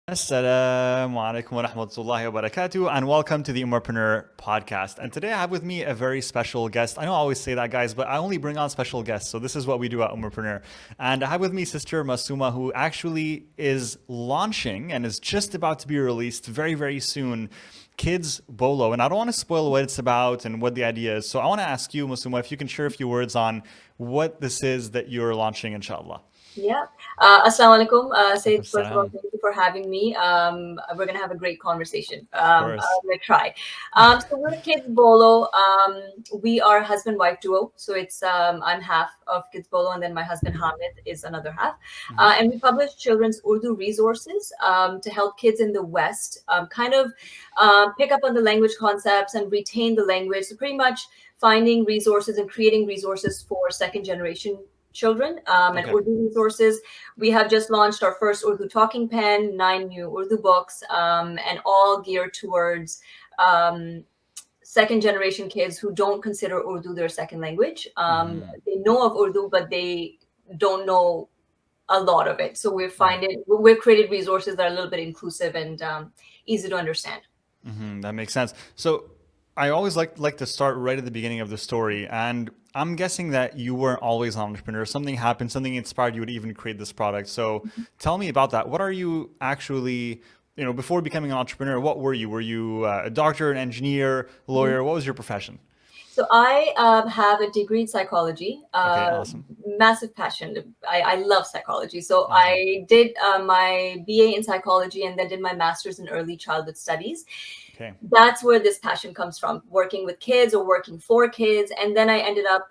Assalamu alaikum wa rahmatullahi wa barakatuh, and welcome to the Ummahpreneur podcast. And today I have with me a very special guest. I know I always say that, guys, but I only bring on special guests. So this is what we do at Ummahpreneur. And I have with me Sister Masooma, who actually is launching and is just about to be released very, very soon. Kids Bolo. And I don't want to spoil what it's about and what the idea is. So I want to ask you, Masooma, if you can share a few words on what this is that you're launching, inshallah. Yeah. Assalamu alaikum. Alaikum Said, first of all, salam. thank you for having me. We're going to have a great conversation. Of course. I'm going to try. So we're Kids Bolo. We are husband-wife duo. So I'm half of Kids Bolo, and then my husband Hamid is another half. Mhm. And we publish children's Urdu resources to help kids in the West pick up on the language concepts and retain the language. So pretty much finding resources and creating resources for second generation children and Okay. Urdu resources. We have just launched our first Urdu talking pen, 9 new Urdu books, and all geared towards second generation kids who don't consider Urdu their second language. Mhm. They know of Urdu, but they don't know a lot of it. So Right. we've created resources that are a little bit inclusive and easy to understand. That makes sense. So I always like to start right at the beginning of the story, and I'm guessing that you weren't always an entrepreneur. Something happened, something inspired you to even create this product. So tell me about that. What are you actually, before becoming an entrepreneur, what were you? Were you a doctor, an engineer, lawyer? What was your profession? So I have a degree in psychology, Okay, awesome. massive passion. I love psychology. So Awesome. I did my BA in psychology and then did my master's in early childhood studies. Okay. That's where this passion comes from, working with kids or working for kids. And then I ended up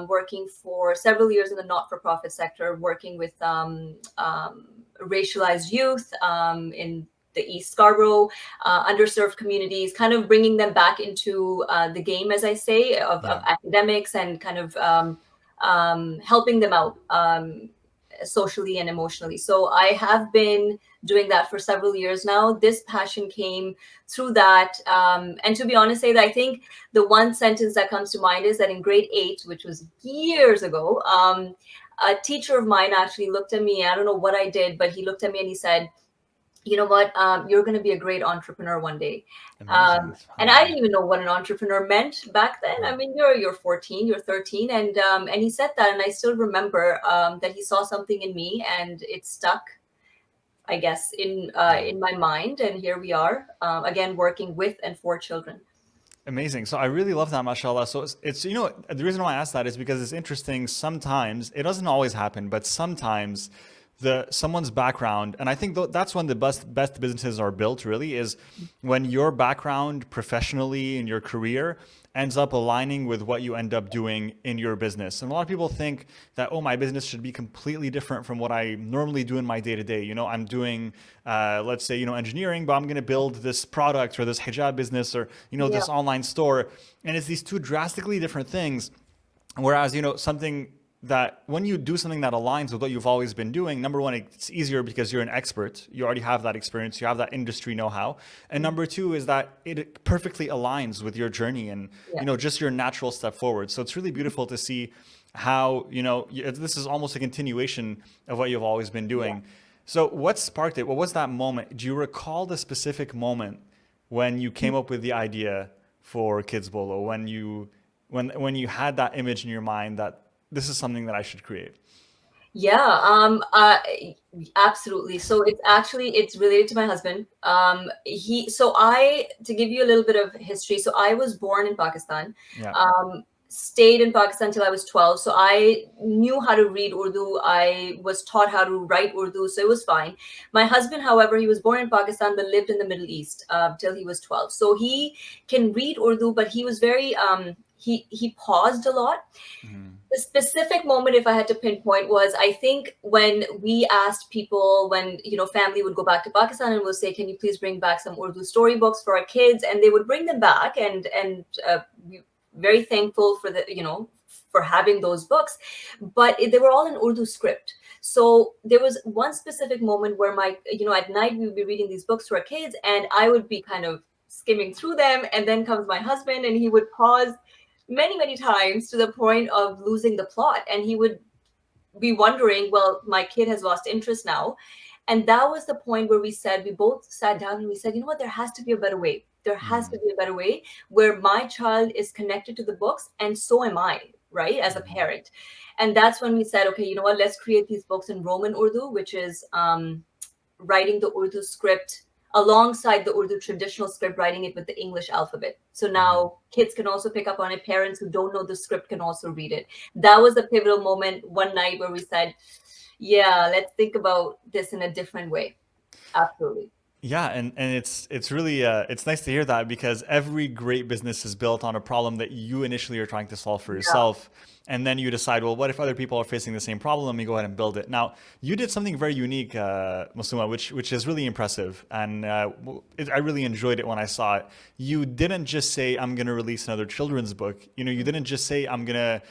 working for several years in the not-for-profit sector, working with racialized youth in the East Scarborough, underserved communities, kind of bringing them back into the game, as I say, of Yeah. academics and kind of helping them out socially and emotionally. So I have been doing that for several years now. This passion came through that. And to be honest, say that I think the one sentence that comes to mind is that in grade 8, which was years ago, a teacher of mine actually looked at me. I don't know what I did, but he looked at me and he said, you know what, you're going to be a great entrepreneur one day. Amazing. And I SubhanAllah. didn't even know what an entrepreneur meant back then. I Right. mean, you're 14, you're 13, and he said that, and I still remember that he saw something in me, and it stuck, I guess, Yeah. in my mind. And here we are, again, working with and for children. Amazing. So I really love that, mashallah. So it's the reason why I asked that is because it's interesting. Sometimes it doesn't always happen, but sometimes someone's background, and I think that's when the best businesses are built. Really, is when your background professionally in your career ends up aligning with what you end up doing in your business. And a lot of people think that, oh, my business should be completely different from what I normally do in my day to day. I'm doing, let's say, engineering, but I'm going to build this product or this hijab business or, Yeah, this online store. And it's these two drastically different things. Whereas, something that when you do something that aligns with what you've always been doing, number one, it's easier because you're an expert. You already have that experience. You have that industry know-how. And number two is that it perfectly aligns with your journey and, yeah, just your natural step forward. So it's really beautiful to see how, this is almost a continuation of what you've always been yeah. doing. So what sparked it? What was that moment? Do you recall the specific moment when you came up with the idea for Kids Bolo, when you had that image in your mind that this is something that I should create? Yeah, absolutely. So it's related to my husband. To give you a little bit of history, so I was born in Pakistan, Yeah. stayed in Pakistan till I was 12. So I knew how to read Urdu. I was taught how to write Urdu, so it was fine. My husband, however, he was born in Pakistan but lived in the Middle East till he was 12. So he can read Urdu, but he was very he paused a lot. Mhm. The specific moment, if I had to pinpoint, was I think when we asked people, when family would go back to Pakistan and would say, can you please bring back some Urdu storybooks for our kids, and they would bring them back, and we very thankful for for having those books, but they were all in Urdu script. So there was one specific moment where at night we would be reading these books to our kids, and I would be kind of skimming through them, and then comes my husband, and he would pause many, many times to the point of losing the plot. And he would be wondering, well, my kid has lost interest now. And that was the point where we both sat down and we said, you know what, there has to be a better way. There has to be a better way where my child is connected to the books and so am I, right, as a parent. And that's when we said, okay, you know what, let's create these books in Roman Urdu, which is writing the Urdu script alongside the Urdu traditional script, writing it with the English alphabet. So now kids can also pick up on it. Parents who don't know the script can also read it. That was the pivotal moment one night where we said, yeah, let's think about this in a different way. Absolutely. Yeah, and it's really it's nice to hear that, because every great business is built on a problem that you initially are trying to solve for Yeah. yourself, and then you decide, well, what if other people are facing the same problem? Let me go ahead and build it. Now, you did something very unique, Masooma, which is really impressive, and I really enjoyed it when I saw it. You didn't just say, I'm going to release another children's book. You didn't just say, I'm going to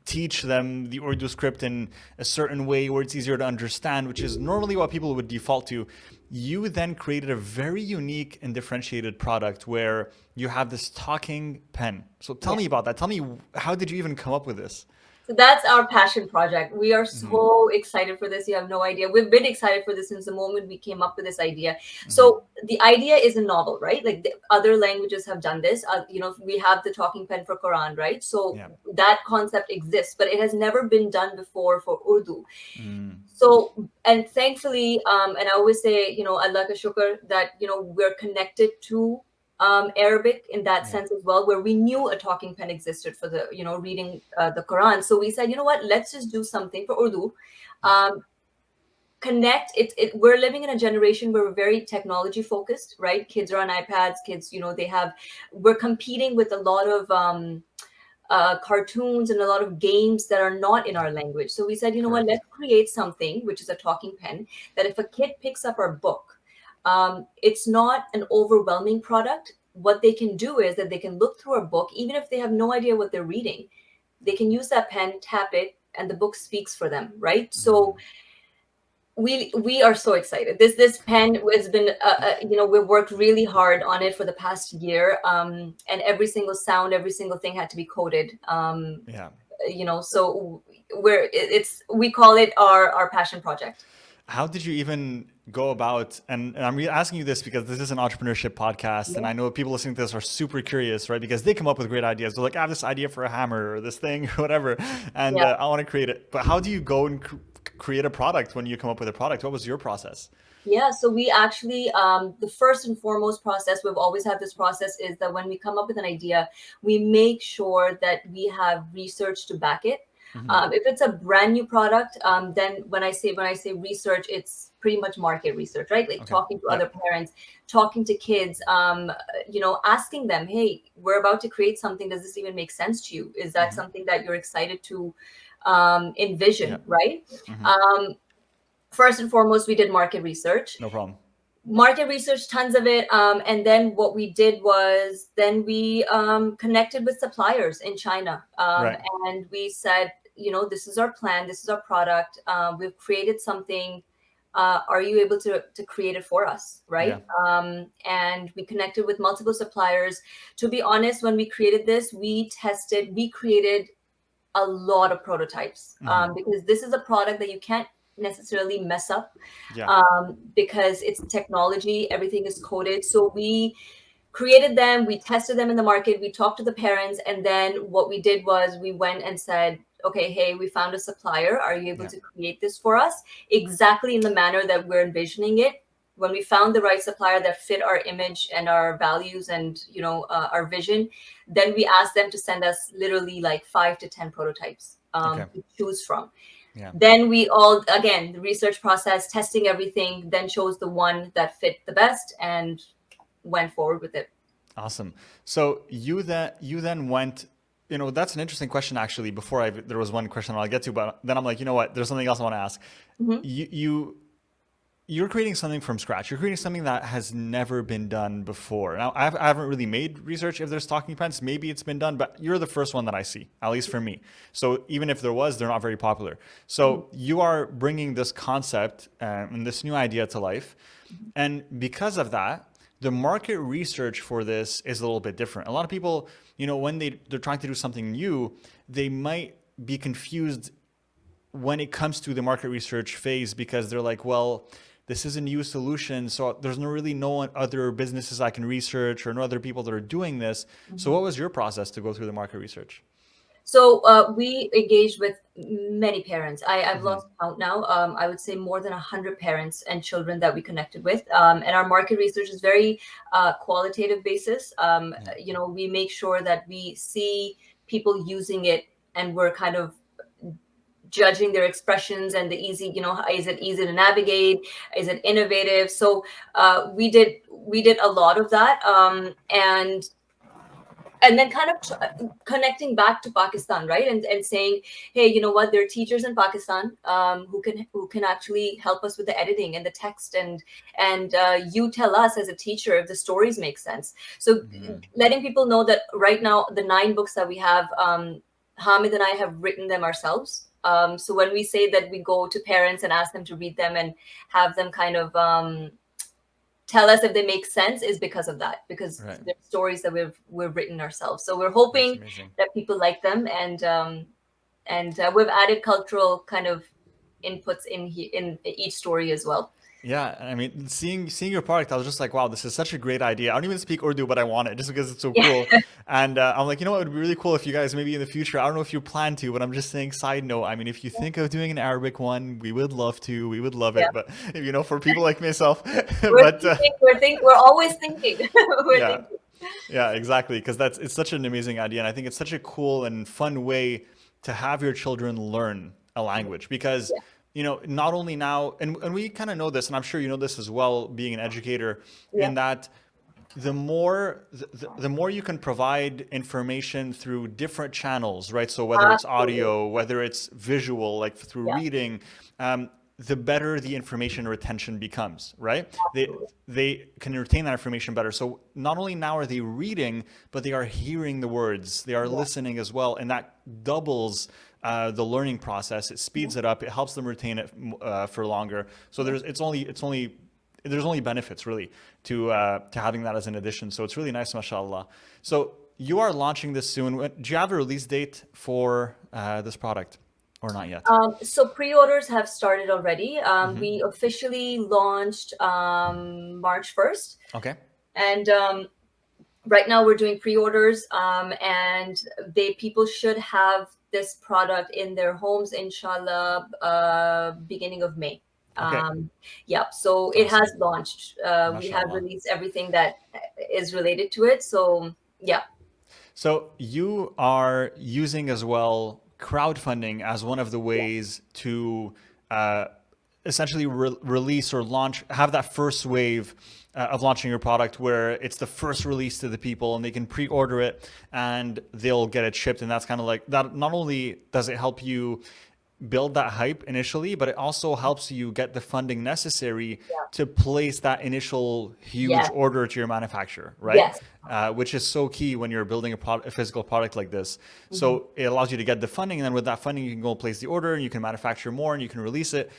teach them the Urdu script in a certain way where it's easier to understand, which is normally what people would default to. You then created a very unique and differentiated product where you have this talking pen. So tell me about that. Tell me, how did you even come up with this? So that's our passion project. We are so excited for this. You have no idea. We've been excited for this since the moment we came up with this idea. So the idea is a novel, right? Like the other languages have done this. We have the talking pen for Quran, right? So Yeah. that concept exists, but it has never been done before for Urdu. So, and thankfully, and I always say, Allah ka shukr that, we're connected to Arabic in that sense as well, where we knew a talking pen existed for the, reading the Quran. So we said, you know what, let's just do something for Urdu. Connect it. We're living in a generation where we're very technology focused, right? Kids are on iPads, kids, we're competing with a lot of cartoons and a lot of games that are not in our language. So we said, you know what, Correct. let's create something, which is a talking pen, that if a kid picks up our book, it's not an overwhelming product. What they can do is that they can look through a book, even if they have no idea what they're reading, they can use that pen, tap it, and the book speaks for them, right? So we are so excited. This pen has been, we've worked really hard on it for the past year, and every single sound, every single thing had to be coded. Yeah. So we call it our passion project. How did you even go about, and I'm asking you this because this is an entrepreneurship podcast, and I know people listening to this are super curious, right? Because they come up with great ideas. They're like, I have this idea for a hammer or this thing or whatever, and I want to create it. But how do you go and create a product when you come up with a product? What was your process? Yeah, so we actually, the first and foremost process, we've always had this process, is that when we come up with an idea, we make sure that we have research to back it. If it's a brand new product, then when I say research, it's pretty much market research, right? Like talking to other parents, talking to kids, asking them, hey, we're about to create something. Does this even make sense to you? Is that something that you're excited to envision, right? First and foremost, we did market research. No problem. Market research, tons of it. And then what we did was then we connected with suppliers in China. And we said, this is our plan. This is our product. We've created something. Are you able to create it for us? Right. And we connected with multiple suppliers. To be honest, when we created this, we created a lot of prototypes because this is a product that you can't necessarily mess up because it's technology, everything is coded. So we created them, we tested them in the market, we talked to the parents, and then what we did was we went and said, okay, hey, we found a supplier. Are you able to create this for us exactly in the manner that we're envisioning it? When we found the right supplier that fit our image and our values and our vision, then we asked them to send us literally like 5 to 10 prototypes to choose from. Then we again, the research process, testing everything, then chose the one that fit the best and went forward with it. Awesome. So you then went, that's an interesting question actually. There was one question I'll get to, but then I'm like, you know what, there's something else I want to ask. You're creating something from scratch. You're creating something that has never been done before. Now, I haven't really made research if there's talking pens. Maybe it's been done, but you're the first one that I see, at least for me. So even if there was, they're not very popular. So you are bringing this concept and this new idea to life. And because of that, the market research for this is a little bit different. A lot of people, when they're trying to do something new, they might be confused when it comes to the market research phase, because they're like, well, this is a new solution, so there's no other businesses I can research or no other people that are doing this. So what was your process to go through the market research? So we engaged with many parents. I've lost count now. I would say more than 100 parents and children that we connected with. And our market research is very qualitative basis. We make sure that we see people using it, and we're kind of judging their expressions and the easy, is it easy to navigate? Is it innovative? So we did a lot of that. And then kind of connecting back to Pakistan, right? And saying, hey, you know what? There are teachers in Pakistan who can actually help us with the editing and the text, and you tell us as a teacher if the stories make sense. So letting people know that right now the 9 books that we have, Hamid and I have written them ourselves. So when we say that we go to parents and ask them to read them and have them kind of tell us if they make sense, is because of that, because they're stories that we've written ourselves. So we're hoping that people like them, and we've added cultural kind of inputs in each story as well. Yeah, I mean, seeing your product, I was just like, wow, this is such a great idea. I don't even speak Urdu, but I want it just because it's so cool. And I'm like, it would be really cool if you guys maybe in the future, I don't know if you plan to, but I'm just saying, side note, I mean, if you think of doing an Arabic one, we would love to. We would love it. But, for people like myself, we're always thinking. Yeah, exactly. Because it's such an amazing idea. And I think it's such a cool and fun way to have your children learn a language, because not only now, and we kind of know this, and I'm sure you know this as well, being an educator, in that the more you can provide information through different channels, right? So whether it's audio, whether it's visual, like through reading, the better the information retention becomes, right? They can retain that information better. So not only now are they reading, but they are hearing the words, they are listening as well, and that doubles the learning process. It speeds it up. It helps them retain it for longer. So there's only benefits really to having that as an addition. So it's really nice, mashallah. So you are launching this soon. Do you have a release date for this product, or not yet? So pre-orders have started already. We officially launched March 1st. Okay. And right now we're doing pre-orders, and people should have this product in their homes, inshallah, beginning of May. So it has launched. We have released everything that is related to it. So So you are using as well crowdfunding as one of the ways to essentially release or launch, have that first wave of launching your product, where it's the first release to the people and they can pre-order it and they'll get it shipped. And that's kind of like that. Not only does it help you build that hype initially, but it also helps you get the funding necessary to place that initial huge order to your manufacturer, right? Which is so key when you're building a physical product like this. So it allows you to get the funding, and then with that funding, you can go place the order and you can manufacture more and you can release it.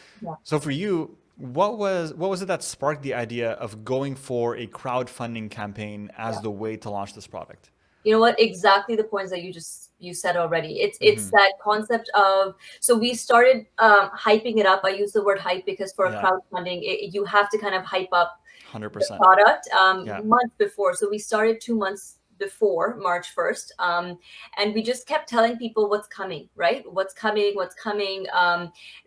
So for you, what was it that sparked the idea of going for a crowdfunding campaign as the way to launch this product? You know what? Exactly the points that you said already. It's that concept of, so we started hyping it up. I use the word hype because for a crowdfunding, you have to kind of hype up 100%. the product months before. So we started 2 months before March 1st. And we just kept telling people what's coming, right? What's coming.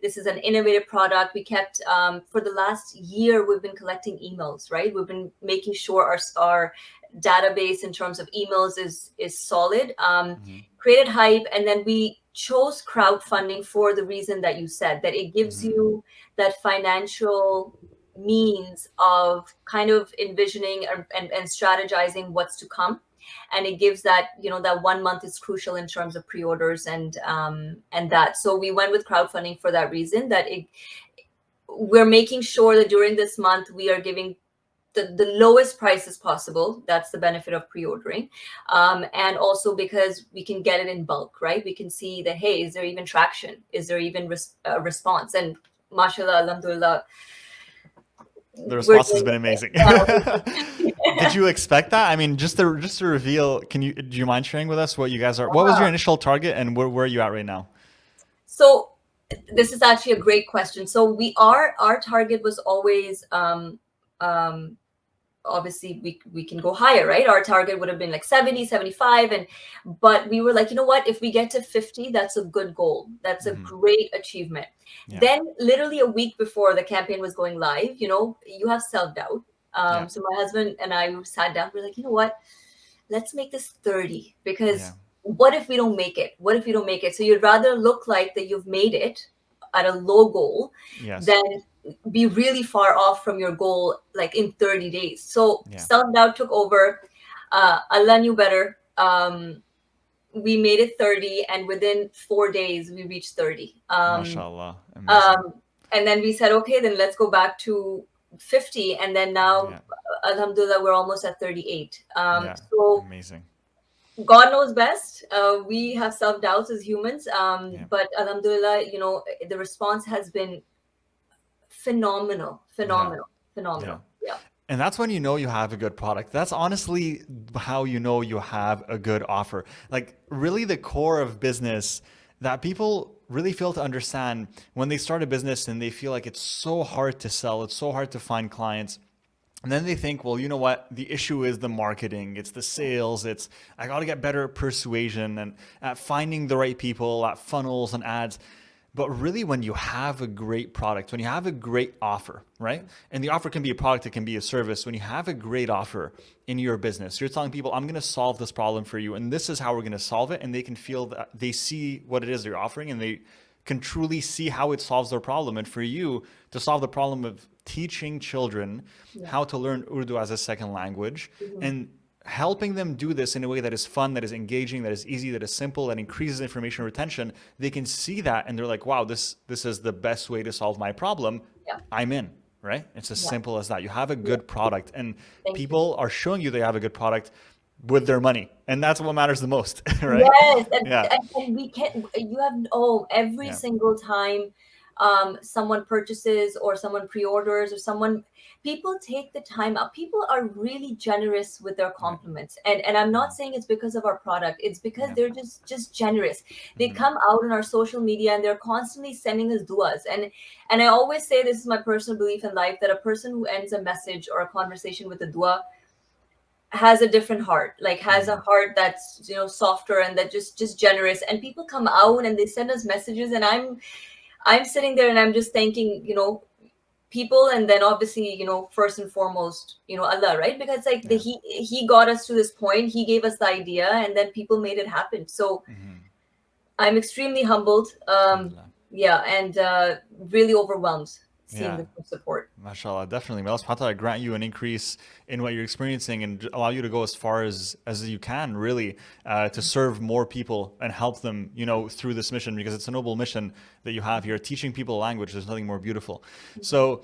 This is an innovative product. We kept, for the last year, we've been collecting emails, right? We've been making sure our database in terms of emails is solid. Created hype, and then we chose crowdfunding for the reason that you said, that it gives you that financial means of kind of envisioning and strategizing what's to come. And it gives that, that 1 month is crucial in terms of pre-orders and that. So we went with crowdfunding for that reason, that we're making sure that during this month we are giving the lowest prices possible. That's the benefit of pre-ordering. And also because we can get it in bulk, right? We can see that, hey, is there even traction? Is there even response? And mashallah, alhamdulillah, the response has been amazing. Did you expect that? I mean, just to reveal, do you mind sharing with us what you guys are? What was your initial target, and where are you at right now? So This is actually a great question. So our target was always um, obviously we can go higher, right? Our target would have been like 70, 75, but we were like, you know what, if we get to 50, that's a good goal, that's a great achievement. Yeah. Then literally a week before the campaign was going live, you have self-doubt. Yeah. So my husband and I sat down, we're like, you know what, let's make this 30, because Yeah. what if we don't make it? What if we don't make it? So you'd rather look like that you've made it at a low goal Yes. than be really far off from your goal like in 30 days. So Yeah. self-doubt took over. Allah knew better. We made it 30, and within 4 days we reached 30. MashaAllah. Amazing. And then we said, okay, then let's go back to 50. And then now, Yeah. Alhamdulillah, we're almost at 38. Yeah. So Amazing. God knows best. We have self-doubts as humans. Yeah. But Alhamdulillah, the response has been phenomenal. Yeah. And that's when you know you have a good product. That's honestly how you know you have a good offer. Like really the core of business that people really fail to understand when they start a business and they feel like it's so hard to sell, it's so hard to find clients. And then they think, well, you know what? The issue is the marketing, it's the sales, I got to get better at persuasion and at finding the right people, at funnels and ads. But really, when you have a great product, when you have a great offer, right? And the offer can be a product, it can be a service. When you have a great offer in your business, you're telling people, I'm going to solve this problem for you, and this is how we're going to solve it. And they can feel that they see what it is they're offering, and they can truly see how it solves their problem. And for you to solve the problem of teaching children how to learn Urdu as a second language and helping them do this in a way that is fun, that is engaging, that is easy, that is simple, that increases information retention, they can see that and they're like, wow, this is the best way to solve my problem. I'm in, right? It's as simple as that. You have a good product, and people are showing you they have a good product with their money. And that's what matters the most, right? Yes, Yeah. and we can. You have every Yeah. single time someone purchases or someone pre-orders or people take the time out. People are really generous with their compliments, and I'm not saying it's because of our product. It's because Yeah. they're just generous. They come out on our social media and they're constantly sending us duas. And I always say, this is my personal belief in life, that a person who ends a message or a conversation with a dua has a different heart, like has a heart that's softer and that just generous. And people come out and they send us messages, and I'm sitting there and I'm just thanking people, and then obviously first and foremost Allah, right? Because like he got us to this point, he gave us the idea, and then people made it happen. So I'm extremely humbled, and really overwhelmed seeing Yeah. the support. MashaAllah, definitely. May Allah subhanahu wa ta'ala grant you an increase in what you're experiencing and allow you to go as far as you can, really, to serve more people and help them, through this mission, because it's a noble mission that you have here. Teaching people a language, there's nothing more beautiful. So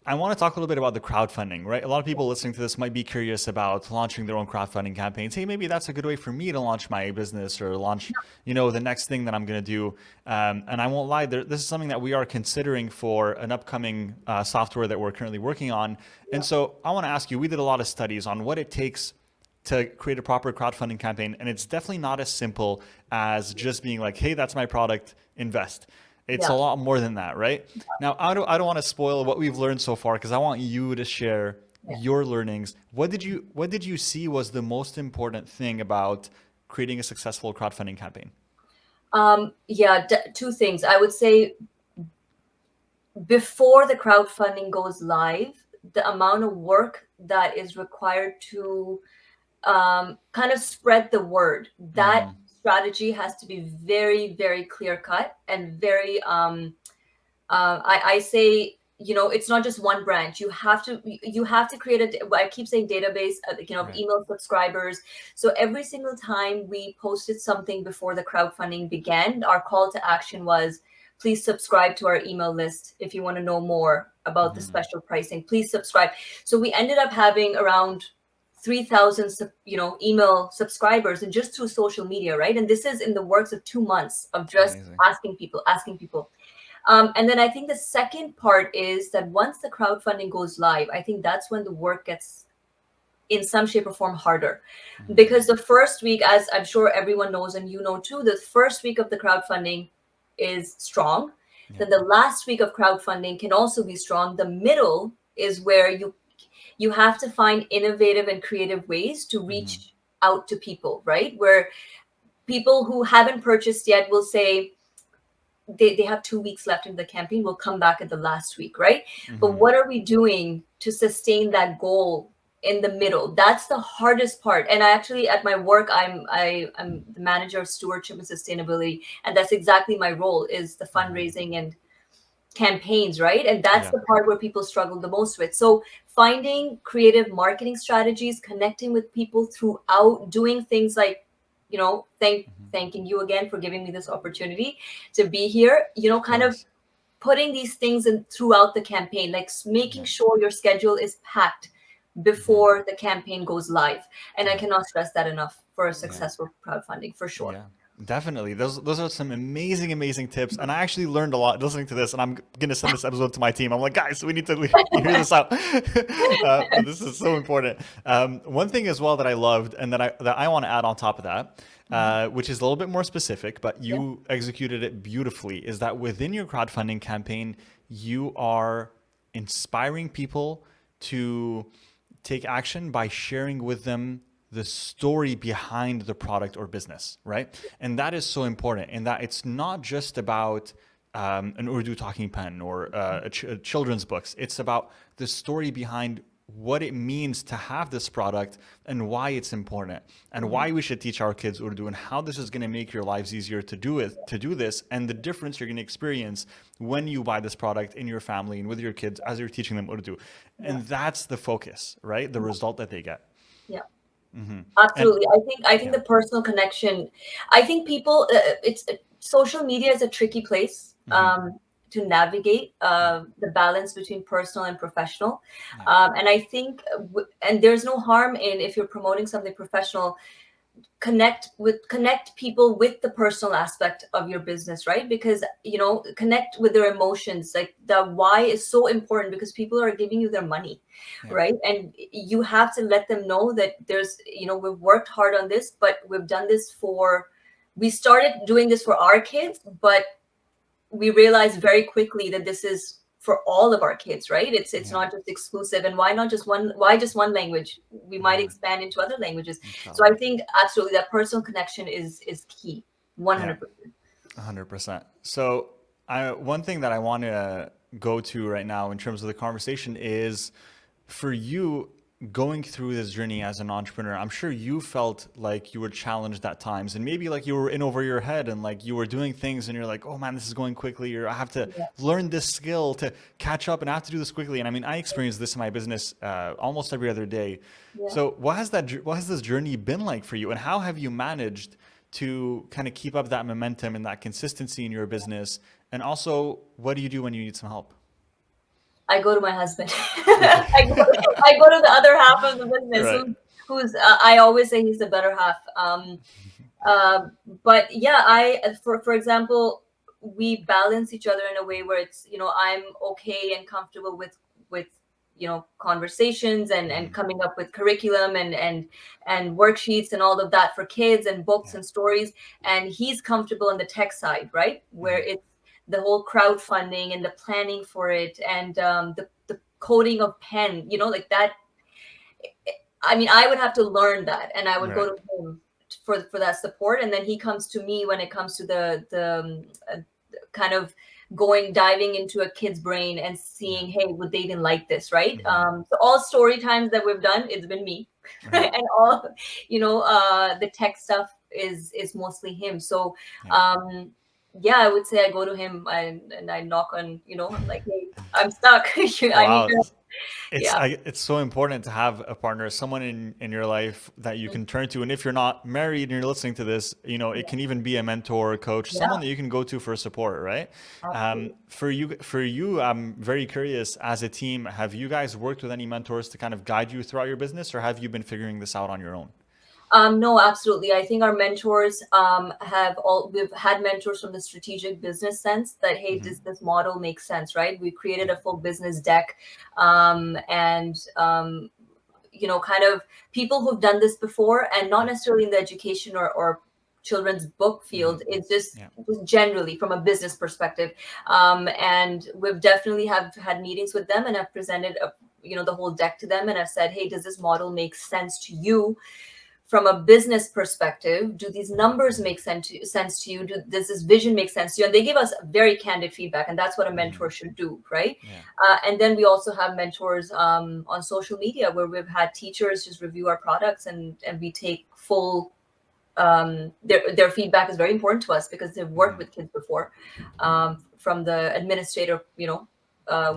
I want to talk a little bit about the crowdfunding, right? A lot of people listening to this might be curious about launching their own crowdfunding campaigns. Hey, maybe that's a good way for me to launch my business or launch, the next thing that I'm going to do. And I won't lie, this is something that we are considering for an upcoming software that we're currently working on. And so I want to ask you, we did a lot of studies on what it takes to create a proper crowdfunding campaign. And it's definitely not as simple as just being like, hey, that's my product, invest. It's a lot more than that, right? Now, I don't want to spoil what we've learned so far, because I want you to share your learnings. What did you see was the most important thing about creating a successful crowdfunding campaign? Two things. I would say before the crowdfunding goes live, the amount of work that is required to kind of spread the word, that strategy has to be very, very clear cut and very I say it's not just one branch. You have to create I keep saying database of email subscribers. So every single time we posted something before the crowdfunding began, our call to action was, please subscribe to our email list if you want to know more about the special pricing. Please subscribe. So we ended up having around 3,000 email subscribers, and just through social media, right? And this is in the works of 2 months of just asking people. And then I think the second part is that once the crowdfunding goes live, I think that's when the work gets in some shape or form harder, because the first week, as I'm sure everyone knows and too, the first week of the crowdfunding, is strong, Yeah. then the last week of crowdfunding can also be strong. The middle is where you have to find innovative and creative ways to reach out to people, right? Where people who haven't purchased yet will say they have 2 weeks left in the campaign, we'll come back at the last week, right? But what are we doing to sustain that goal in the middle? That's the hardest part. And I actually, at my work, I'm the manager of stewardship and sustainability, and that's exactly my role, is the fundraising and campaigns, right? And that's Yeah. the part where people struggle the most with. So finding creative marketing strategies, connecting with people throughout, doing things like, thanking you again for giving me this opportunity to be here, Of kind of course. putting these things in throughout the campaign, like making sure your schedule is packed before the campaign goes live. And I cannot stress that enough for a successful crowdfunding, for sure. Yeah, definitely. Those are some amazing tips, and I actually learned a lot listening to this. And I'm gonna send this episode to my team. I'm like, guys, we need to hear this out. This is so important. One thing as well that I loved, and that I want to add on top of that, which is a little bit more specific, but you executed it beautifully, is that within your crowdfunding campaign, you are inspiring people to take action by sharing with them the story behind the product or business, right? And that is so important, in that it's not just about an Urdu talking pen or children's books. It's about the story behind what it means to have this product and why it's important and why we should teach our kids Urdu and how this is going to make your lives easier to do this, and the difference you're going to experience when you buy this product in your family and with your kids as you're teaching them Urdu. And that's the focus, right? The result that they get. Yeah. And Absolutely. I think the personal connection, I think people, social media is a tricky place to navigate the balance between personal and professional. And I think, and there's no harm in, if you're promoting something professional, connect people with the personal aspect of your business, right? Because connect with their emotions. Like, the why is so important, because people are giving you their money, right? And you have to let them know that there's, we've worked hard on this, but we started doing this for our kids, but we realized very quickly that this is for all of our kids, right? It's not just exclusive. And why just one language? We might expand into other languages. So I think absolutely that personal connection is key. 100%. 100%. So one thing that I want to go to right now in terms of the conversation is, for you, going through this journey as an entrepreneur, I'm sure you felt like you were challenged at times, and maybe like you were in over your head, and like you were doing things and you're like, oh man, this is going quickly, or I have to learn this skill to catch up and I have to do this quickly. And I mean, I experience this in my business almost every other day. So what has this journey been like for you, and how have you managed to kind of keep up that momentum and that consistency in your business? And also, what do you do when you need some help? I go to my husband. I go to the other half of the business, Right. who's I always say he's the better half. But yeah, for example, we balance each other in a way where it's, I'm okay and comfortable with conversations and coming up with curriculum and worksheets and all of that for kids and books and stories, and he's comfortable on the tech side, right, where it's the whole crowdfunding and the planning for it, and the coding of pen, like that. I mean, I would have to learn that, and I would go to him for that support, and then he comes to me when it comes to the kind of diving into a kid's brain and seeing, hey, would they even like this, right? So all story times that we've done, it's been me, right? And all the tech stuff is mostly him. So yeah, I would say I go to him and I knock on, I'm like, hey, I'm stuck. I need Wow. to. It's so important to have a partner, someone in your life that you can turn to. And if you're not married and you're listening to this, it can even be a mentor, a coach, someone that you can go to for support, right? For you, I'm very curious, as a team, have you guys worked with any mentors to kind of guide you throughout your business, or have you been figuring this out on your own? No, absolutely. I think our mentors we've had mentors from the strategic business sense that, hey, does this model make sense, right? We created a full business deck, and kind of people who've done this before, and not necessarily in the education or children's book field is just Yeah. generally from a business perspective. And we've definitely have had meetings with them, and I've presented the whole deck to them, and I've said, hey, does this model make sense to you from a business perspective? Do these numbers make sense to you? Does this vision make sense to you? And they give us very candid feedback, and that's what a mentor should do, right? Yeah. And then we also have mentors on social media, where we've had teachers just review our products, and we take full their feedback is very important to us, because they've worked with kids before, from the administrative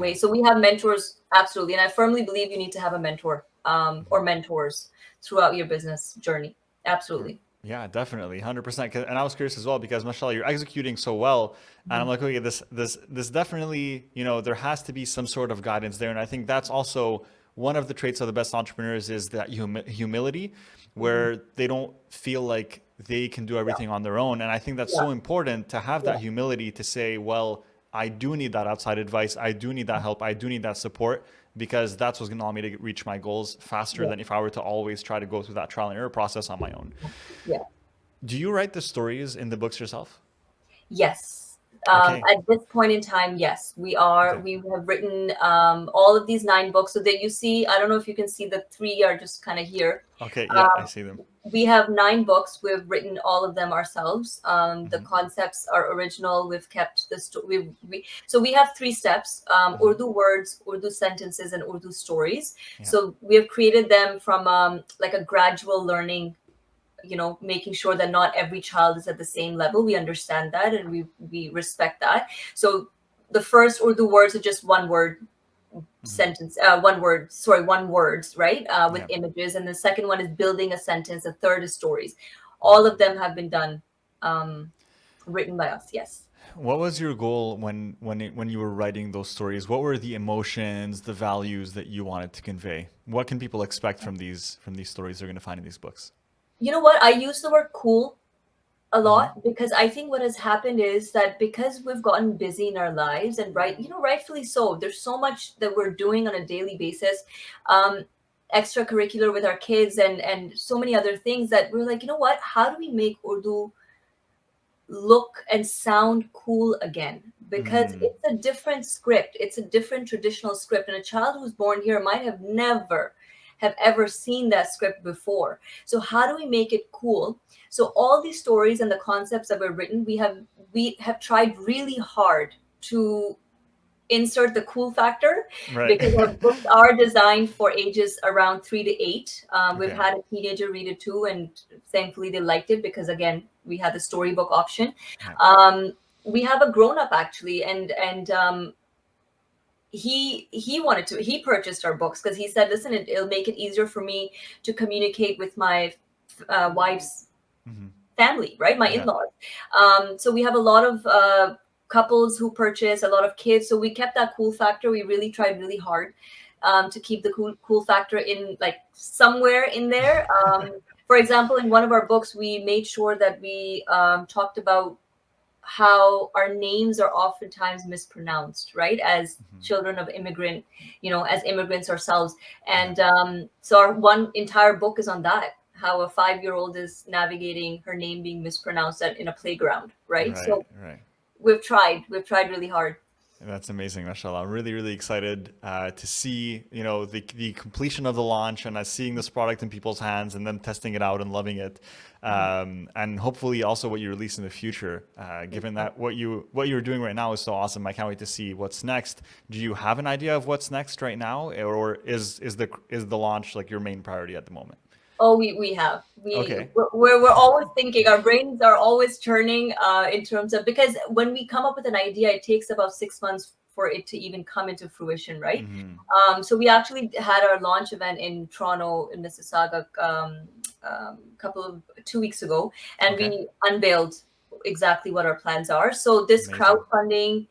way. So we have mentors, absolutely, and I firmly believe you need to have a mentor or mentors throughout your business journey. Absolutely. Yeah, definitely, 100%. And I was curious as well because, mashallah, you're executing so well, and I'm like, okay, this definitely, there has to be some sort of guidance there, and I think that's also one of the traits of the best entrepreneurs is that humility, where they don't feel like they can do everything on their own, and I think that's so important to have that humility to say, well, I do need that outside advice, I do need that help, I do need that support, because that's what's going to allow me to reach my goals faster than if I were to always try to go through that trial and error process on my own. Yeah. Do you write the stories in the books yourself? Yes. Okay. At this point in time, yes, we are. Okay. We have written all of these 9 books. So that you see, I don't know if you can see, the 3 are just kind of here. Okay. Yeah, I see them. We have 9 books. We've written all of them ourselves. The concepts are original. We've kept the story. So we have 3 steps: Urdu words, Urdu sentences, and Urdu stories. Yeah. So we have created them from like a gradual learning, making sure that not every child is at the same level. We understand that, and we respect that. So the first Urdu words are just one word sentence, one words, right? With images. And the second one is building a sentence. The third is stories. All of them have been done, written by us. Yes. What was your goal when you were writing those stories? What were the emotions, the values that you wanted to convey? What can people expect from these stories they're going to find in these books? You know what? I use the word cool a lot, because I think what has happened is that because we've gotten busy in our lives, and rightfully so, there's so much that we're doing on a daily basis, extracurricular with our kids, and so many other things, that we're like, you know what? How do we make Urdu look and sound cool again? Because it's a different script. It's a different traditional script. And a child who's born here might have never have ever seen that script before. So how do we make it cool? So all these stories and the concepts that were written, we have tried really hard to insert the cool factor, Right. because our books are designed for ages around 3 to 8. We've Okay. had a teenager read it too, and thankfully they liked it, because again, we had the storybook option. Yeah. We have a grown-up actually, and he purchased our books because he said, listen, it'll make it easier for me to communicate with my wife's family, right? My Yeah. in-laws. So we have a lot of couples who purchase, a lot of kids. So we kept that cool factor. We really tried really hard to keep the cool factor in, like, somewhere in there. For example, in one of our books, we made sure that we talked about how our names are oftentimes mispronounced, right? As children of immigrant, as immigrants ourselves. And so our one entire book is on that, how a 5-year-old is navigating her name being mispronounced in a playground, right? So Right. we've tried really hard. That's amazing, mashallah. I'm really, really excited to see, the completion of the launch, and seeing this product in people's hands, and them testing it out and loving it, and hopefully also what you release in the future. Given that what you're doing right now is so awesome, I can't wait to see what's next. Do you have an idea of what's next right now, or is the launch like your main priority at the moment? Oh, we have. Okay. We're always thinking. Our brains are always churning in terms of, because when we come up with an idea, it takes about 6 months for it to even come into fruition, right? So we actually had our launch event in Toronto, in Mississauga, 2 weeks ago, and we unveiled exactly what our plans are. So this Amazing. crowdfunding,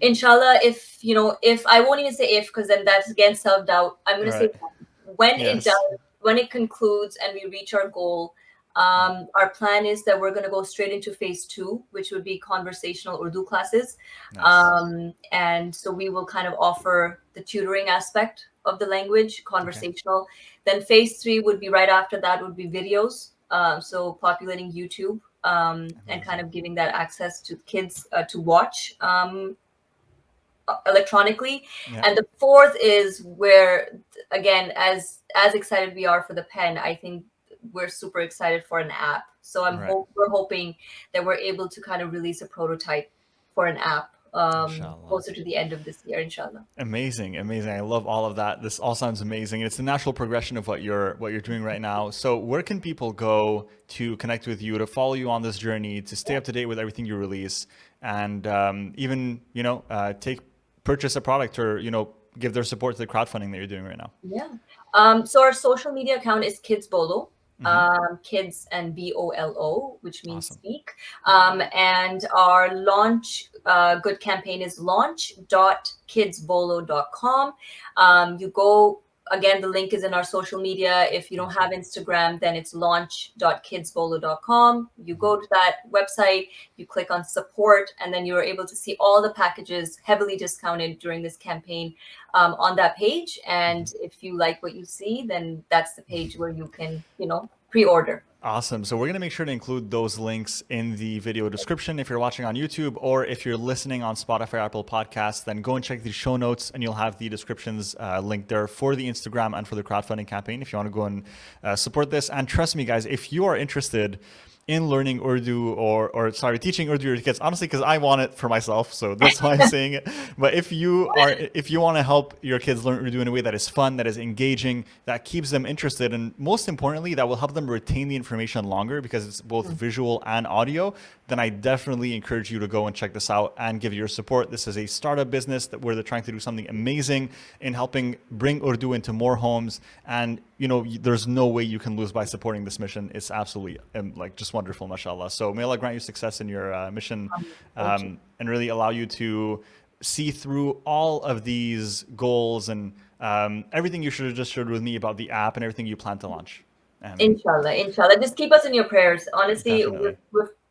inshallah, if I won't even say if, because then that's again self-doubt. I'm going to say when it does. When it concludes and we reach our goal, our plan is that we're going to go straight into phase 2, which would be conversational Urdu classes. Nice. And so we will kind of offer the tutoring aspect of the language, conversational. Then phase 3 would be right after that, would be videos. So populating YouTube and kind of giving that access to kids to watch electronically. Yeah. And the fourth is where, again, as excited we are for the pen, I think we're super excited for an app. So Right. we're hoping that we're able to kind of release a prototype for an app Inshallah. closer to the end of this year, inshallah. Amazing, amazing. I love all of that. This all sounds amazing. It's the natural progression of what you're doing right now. So where can people go to connect with you, to follow you on this journey, to stay up to date with everything you release, and even purchase a product, or give their support to the crowdfunding that you're doing right now? Yeah. So our social media account is Kids Bolo. Mm-hmm. Kids and BOLO, which means Awesome. speak. And our launch good campaign is launch.kidsbolo.com. You go, again, the link is in our social media. If you don't have Instagram, then it's launch.kidsbolo.com. You go to that website, you click on support, and then you're able to see all the packages heavily discounted during this campaign on that page. And if you like what you see, then that's the page where you can, pre-order. Awesome. So we're going to make sure to include those links in the video description if you're watching on YouTube, or if you're listening on Spotify, Apple Podcasts, then go and check the show notes and you'll have the descriptions linked there for the Instagram and for the crowdfunding campaign if you want to go and support this. And trust me, guys, if you are interested in learning Urdu or teaching Urdu to your kids, honestly, because I want it for myself, so that's why I'm saying it. But if you want to help your kids learn Urdu in a way that is fun, that is engaging, that keeps them interested, and most importantly, that will help them retain the information longer because it's both visual and audio, then I definitely encourage you to go and check this out and give your support. This is a startup business where they're trying to do something amazing in helping bring Urdu into more homes. And, there's no way you can lose by supporting this mission. It's absolutely just wonderful, mashallah. So may Allah grant you success in your mission and really allow you to see through all of these goals and everything you should have just shared with me about the app and everything you plan to launch. Inshallah. Just keep us in your prayers. Honestly, we've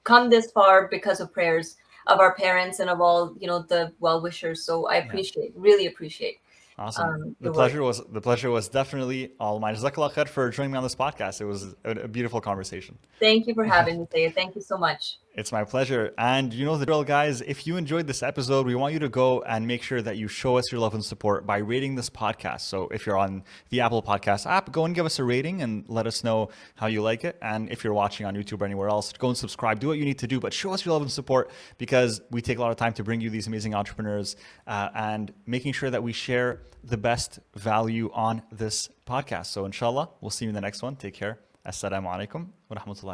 come this far because of prayers of our parents and of all, the well-wishers. So I really appreciate. Awesome. The pleasure was definitely all mine. Jazakallah khair for joining me on this podcast. It was a beautiful conversation. Thank you for having me, Sayed. Thank you so much. It's my pleasure. And you know the drill, guys. If you enjoyed this episode, we want you to go and make sure that you show us your love and support by rating this podcast. So if you're on the Apple Podcast app, go and give us a rating and let us know how you like it. And if you're watching on YouTube or anywhere else, go and subscribe. Do what you need to do, but show us your love and support, because we take a lot of time to bring you these amazing entrepreneurs and making sure that we share the best value on this podcast. So inshallah, we'll see you in the next one. Take care. Assalamu alaikum wa rahmatullahi.